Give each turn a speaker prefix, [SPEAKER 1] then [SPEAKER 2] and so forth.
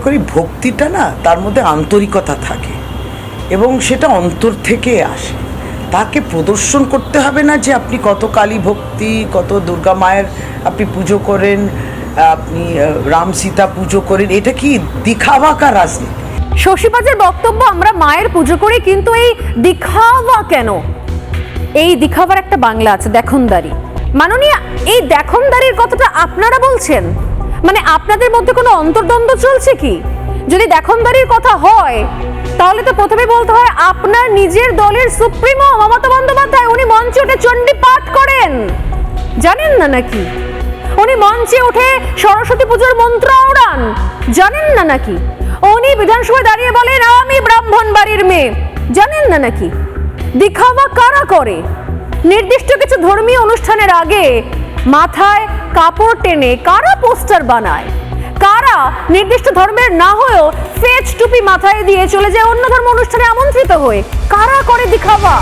[SPEAKER 1] করি ভক্তিটা না তার মধ্যে আন্তরিকতা থাকে এবং সেটা অন্তর থেকে আসে। তাকে প্রদর্শন করতে হবে না যে আপনি কত কালী ভক্তি, কত দুর্গা মায়ের আপনি পুজো করেন, আপনি রাম সীতা পুজো করেন, এটা কি দিখাওয়া কা রাজনীতি?
[SPEAKER 2] শশীপাজের বক্তব্য, আমরা মায়ের পুজো করি, কিন্তু এই দিখাওয়া কেন? এই দিখাবার একটা বাংলা আছে, দেখনদারি। মাননীয়, এই দেখনদারির কথাটা আপনারা বলছেন? মানে আপনাদের মধ্যে কোনো অন্তর্দ্বন্দ্ব চলছে কি? যদি দেখনদারির কথা হয় তাহলে তো প্রথমে বলতে হয় আপনার নিজের দলের সুপ্রিমো মমতা বন্দ্যোপাধ্যায় উনি মঞ্চে উঠে চণ্ডী পাঠ করেন, জানেন না নাকি? উনি মঞ্চে উঠে সরস্বতী পুজোর মন্ত্র ওড়ান, জানেন না নাকি? উনি বিধানসভায় দাঁড়িয়ে বলেন আমি ব্রাহ্মণ বাড়ির মেয়ে, জানেন না নাকি? দিখাওয়া কারা করে? নির্দিষ্ট কিছু ধর্মীয় অনুষ্ঠানের আগে মাথায় কাপড় টেনে কারা পোস্টার বানায়? কারা নির্দিষ্ট ধর্মের না হয়েও ফেজ টুপি মাথায় দিয়ে চলে যায় অন্য ধর্ম অনুষ্ঠানে আমন্ত্রিত হয়ে? কারা করে দিখাওয়া?